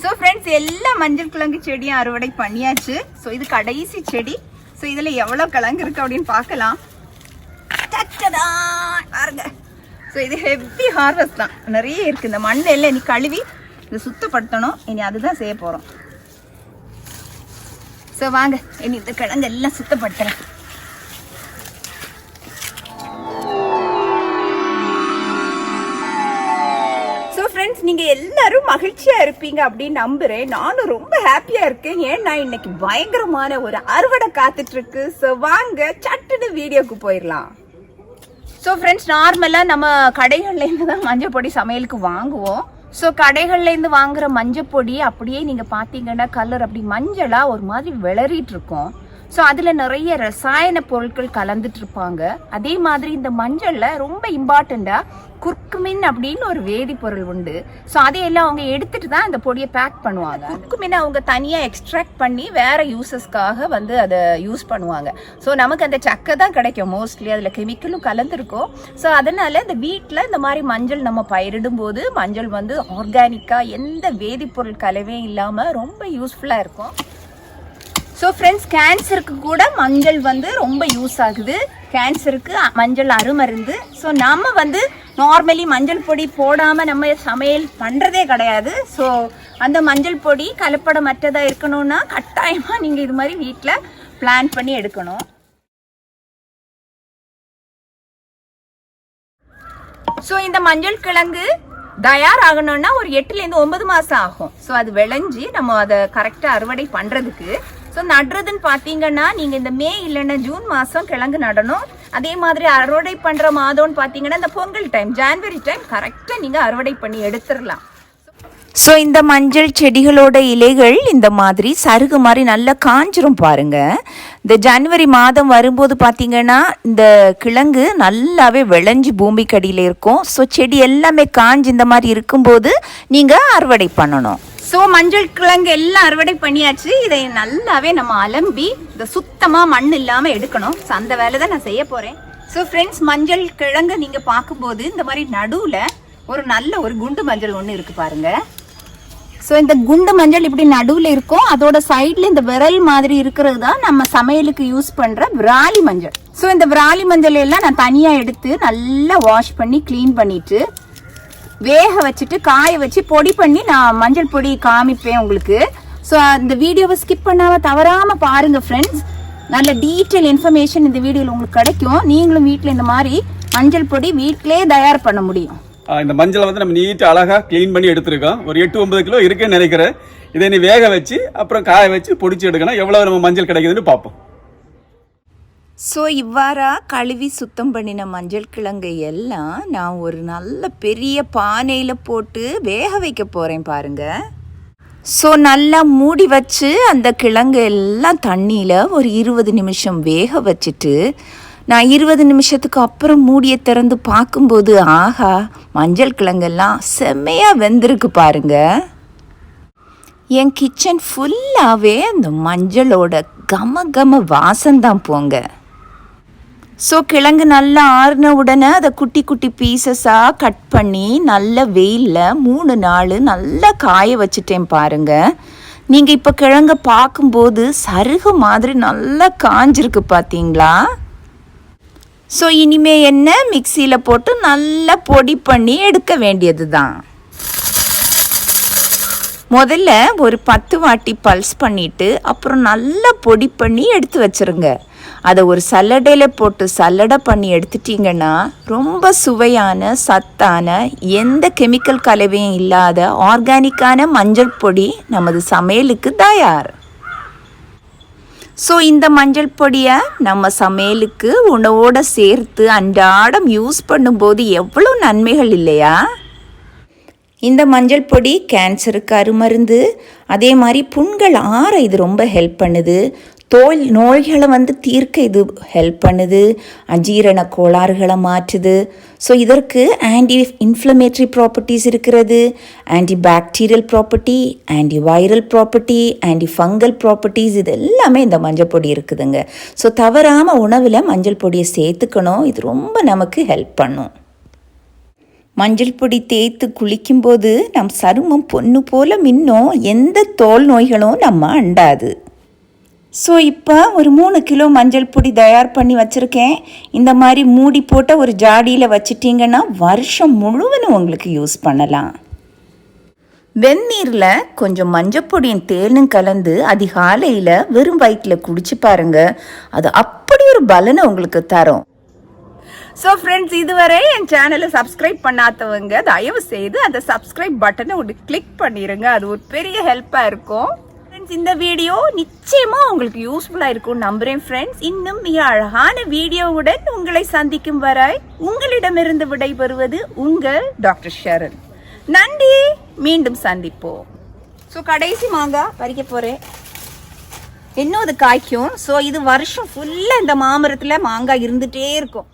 So friends, எல்லா மஞ்சள் கிழங்கு செடியும் அறுவடை பண்ணியாச்சு. ஸோ இது கடைசி செடி. ஸோ இதில் எவ்வளோ கிழங்கு இருக்குது அப்படின்னு பார்க்கலாம். பாருங்க. ஸோ இது ஹெவி ஹார்வெஸ்ட் தான், நிறைய இருக்குது. இந்த மண் எல்லாம் இனி கழுவி இதை சுத்தப்படுத்தணும். இனி அதுதான் செய்ய போகிறோம். ஸோ வாங்க, இனி இந்த கிழங்கு எல்லாம் சுத்தப்படுத்துறேன். நீங்க எல்லாரும் மகிழ்ச்சியா இருப்பீங்க அப்படின்னு நம்புறேன். நானும் ரொம்ப ஹாப்பியா இருக்கேன். ஏன்னா இன்னைக்கு பயங்கரமான ஒரு அறுவடை காத்துட்டு இருக்கு. ஸோ வாங்க சட்டுன்னு வீடியோக்கு போயிடலாம். ஸோ ஃப்ரெண்ட்ஸ், நார்மலா நம்ம கடைகள்ல இருந்து தான் மஞ்சள் பொடி சமையலுக்கு வாங்குவோம். ஸோ கடைகள்ல இருந்து வாங்குற மஞ்சள் பொடி அப்படியே நீங்க பாத்தீங்கன்னா கலர் அப்படி மஞ்சளா ஒரு மாதிரி விளறிட்டு இருக்கும். ஸோ அதில் நிறைய ரசாயன பொருட்கள் கலந்துட்டு இருப்பாங்க. அதே மாதிரி இந்த மஞ்சளில் ரொம்ப இம்பார்ட்டண்ட்டாக குர்குமின் அப்படின்னு ஒரு வேதிப்பொருள் உண்டு. ஸோ அதையெல்லாம் அவங்க எடுத்துட்டு தான் அந்த பொடியை பேக் பண்ணுவாங்க. குர்குமினை அவங்க தனியாக எக்ஸ்ட்ராக்ட் பண்ணி வேற யூசஸ்க்காக வந்து அதை யூஸ் பண்ணுவாங்க. ஸோ நமக்கு அந்த சக்கை தான் கிடைக்கும் மோஸ்ட்லி, அதில் கெமிக்கலும் கலந்துருக்கும். ஸோ அதனால இந்த வீட்டில் இந்த மாதிரி மஞ்சள் நம்ம பயிரிடும் போது மஞ்சள் வந்து ஆர்கானிக்காக எந்த வேதிப்பொருள் கலவே இல்லாமல் ரொம்ப யூஸ்ஃபுல்லாக இருக்கும். ஸோ ஃப்ரெண்ட்ஸ், கேன்சருக்கு கூட மஞ்சள் வந்து ரொம்ப யூஸ் ஆகுது. கேன்சருக்கு மஞ்சள் அருமருந்து. ஸோ நம்ம வந்து நார்மலி மஞ்சள் பொடி போடாமல் நம்ம சமையல் பண்ணுறதே கிடையாது. ஸோ அந்த மஞ்சள் பொடி கலப்படமற்றதாக இருக்கணும்னா கட்டாயமாக நீங்கள் இது மாதிரி வீட்டில் பிளான் பண்ணி எடுக்கணும். ஸோ இந்த மஞ்சள் கிழங்கு தயாராகணும்னா ஒரு 8லேருந்து 9 மாதம் ஆகும். ஸோ அது விளைஞ்சி நம்ம அதை கரெக்டாக அறுவடை பண்ணுறதுக்கு. ஸோ நடுறதுன்னு பார்த்தீங்கன்னா நீங்கள் இந்த மே இல்லைன்னா ஜூன் மாதம் கிழங்கு நடணும். அதே மாதிரி அறுவடை பண்ணுற மாதம்னு பார்த்தீங்கன்னா இந்த பொங்கல் டைம், ஜான்வரி டைம் கரெக்டாக நீங்கள் அறுவடை பண்ணி எடுத்துடலாம். ஸோ இந்த மஞ்சள் செடிகளோட இலைகள் இந்த மாதிரி சருகு மாதிரி நல்லா காஞ்சிரும் பாருங்க. இந்த ஜனவரி மாதம் வரும்போது பார்த்தீங்கன்னா இந்த கிழங்கு நல்லாவே விளைஞ்சி பூமிக்கடியில் இருக்கும். ஸோ செடி எல்லாமே காஞ்சி இந்த மாதிரி இருக்கும்போது நீங்கள் அறுவடை பண்ணணும். ஸோ மஞ்சள் கிழங்கு எல்லாம் அறுவடை பண்ணியாச்சு. இதை நல்லாவே நம்ம அலம்பி இதை சுத்தமாக மண் இல்லாமல் எடுக்கணும். ஸோ அந்த வேலை தான் நான் செய்ய போகிறேன். ஸோ ஃப்ரெண்ட்ஸ், மஞ்சள் கிழங்கு நீங்கள் பார்க்கும்போது இந்த மாதிரி நடுவில் ஒரு நல்ல ஒரு குண்டு மஞ்சள் ஒன்று இருக்குது பாருங்கள். ஸோ இந்த குண்டு மஞ்சள் இப்படி நடுவில் இருக்கும். அதோட சைடில் இந்த விரல் மாதிரி இருக்கிறது தான் நம்ம சமையலுக்கு யூஸ் பண்ணுற விராலி மஞ்சள். ஸோ இந்த விராலி மஞ்சள் எல்லாம் நான் தனியாக எடுத்து நல்லா வாஷ் பண்ணி க்ளீன் பண்ணிவிட்டு வேக வச்சுட்டு காய வச்சு பொடி பண்ணி நான் மஞ்சள் பொடி காமிப்பேன் உங்களுக்கு. ஸோ இந்த வீடியோவை ஸ்கிப் பண்ணாமல் தவறாமல் பாருங்கள் ஃப்ரெண்ட்ஸ். நல்ல டீட்டெயில் இன்ஃபர்மேஷன் இந்த வீடியோவில் உங்களுக்கு கிடைக்கும். நீங்களும் வீட்டில் இந்த மாதிரி மஞ்சள் பொடி வீட்டிலே தயார் பண்ண முடியும். இந்த மஞ்சளை வந்து நம்ம நீட்டாக அழகாக க்ளீன் பண்ணி எடுத்துருக்கோம். ஒரு 8-9 கிலோ இருக்குன்னு நினைக்கிறேன். இதை நீ வேக வச்சு அப்புறம் காய வச்சு பொடிச்சு எடுக்கணும். எவ்வளோ நம்ம மஞ்சள் கிடைக்குதுன்னு பார்ப்போம். ஸோ இவ்வாறாக கழுவி சுத்தம் பண்ணின மஞ்சள் கிழங்கை எல்லாம் நான் ஒரு நல்ல பெரிய பானையில் போட்டு வேக வைக்க போகிறேன் பாருங்கள். ஸோ நல்லா மூடி வச்சு அந்த கிழங்கு எல்லாம் தண்ணியில் ஒரு 20 நிமிஷம் வேக வச்சுட்டு நான் 20 நிமிஷத்துக்கு அப்புறம் மூடியை திறந்து பார்க்கும்போது ஆஹா, மஞ்சள் கிழங்கெல்லாம் செம்மையாக வெந்திருக்கு பாருங்க. என் கிச்சன் ஃபுல்லாகவே அந்த மஞ்சளோட கம கம வாசம்தான் போங்க. ஸோ கிழங்கு நல்லா ஆறின உடனே அதை குட்டி குட்டி பீசஸாக கட் பண்ணி நல்ல வெயிலில் 3 நாள் நல்லா காய வச்சுட்டேன் பாருங்கள். நீங்கள் இப்போ கிழங்க பார்க்கும்போது சருகு மாதிரி நல்லா காஞ்சிருக்கு பார்த்தீங்களா? ஸோ இனிமே என்ன மிக்சியில் போட்டு நல்லா பொடி பண்ணி எடுக்க வேண்டியது தான். முதல்ல ஒரு 10 வாட்டி பல்ஸ் பண்ணிவிட்டு அப்புறம் நல்லா பொடி பண்ணி எடுத்து வச்சுருங்க. அதை ஒரு சல்லடையில் போட்டு சல்லடை பண்ணி எடுத்துட்டிங்கன்னா ரொம்ப சுவையான சத்தான எந்த கெமிக்கல் கலவையும் இல்லாத ஆர்கானிக்கான மஞ்சள் பொடி நமது சமையலுக்கு தயார். ஸோ இந்த மஞ்சள் பொடியை நம்ம சமையலுக்கு உணவோடு சேர்த்து அன்றாடம் யூஸ் பண்ணும்போது எவ்வளோ நன்மைகள் இல்லையா? இந்த மஞ்சள் பொடி கேன்சருக்கு அருமருந்து. அதே மாதிரி புண்கள் ஆற இது ரொம்ப ஹெல்ப் பண்ணுது. தோல் நோய்களை வந்து தீர்க்க இது ஹெல்ப் பண்ணுது. அஜீரண கோளாறுகளை மாற்றுது. ஸோ இதற்கு ஆன்டி இன்ஃப்ளமேட்ரி ப்ராப்பர்ட்டிஸ் இருக்கிறது. Antibacterial property, antiviral property, antifungal properties, இது எல்லாமே இந்த மஞ்சள் பொடி இருக்குதுங்க. ஸோ தவறாமல் உணவில் மஞ்சள் பொடியை சேர்த்துக்கணும். இது ரொம்ப நமக்கு ஹெல்ப் பண்ணும். மஞ்சள் பொடி தேய்த்து குளிக்கும்போது நம் சருமம் பொண்ணு போல மின்னும், எந்த தோல் நோய்களும் நம்ம அண்டாது. ஸோ இப்போ ஒரு 3 கிலோ மஞ்சள் பொடி தயார் பண்ணி வச்சுருக்கேன். இந்த மாதிரி மூடி போட்ட ஒரு ஜாடியில் வச்சிட்டிங்கன்னா வருஷம் முழுவதும் உங்களுக்கு யூஸ் பண்ணலாம். வெந்நீரில் கொஞ்சம் மஞ்சப்பொடியும் தேனும் கலந்து அதிகாலையில் வெறும் வயிற்றில் குடிச்சு பாருங்க. அது அப்படி ஒரு பலனை உங்களுக்கு தரும். ஸோ ஃப்ரெண்ட்ஸ், இதுவரை என் சேனலை சப்ஸ்கிரைப் பண்ணாதவங்க தயவு செய்து அந்த சப்ஸ்கிரைப் பட்டனை ஒரு கிளிக் பண்ணிடுங்க. அது ஒரு பெரிய ஹெல்ப்பாக இருக்கும். ஃப்ரெண்ட்ஸ், இந்த வீடியோ நிச்சயமாக உங்களுக்கு யூஸ்ஃபுல்லாக இருக்கும் நம்புகிறேன். ஃப்ரெண்ட்ஸ், இன்னும் மிக அழகான வீடியோவுடன் உங்களை சந்திக்கும் வரை உங்களிடமிருந்து விடைபெறுவது உங்கள் டாக்டர் ஷெரின். நன்றி, மீண்டும் சந்திப்போம். ஸோ கடைசி மாங்காய் பறிக்க போகிறேன். இன்னும் அது காய்க்கும். ஸோ இது வருஷம் ஃபுல்லாக இந்த மாமரத்தில் மாங்காய் இருந்துகிட்டே இருக்கும்.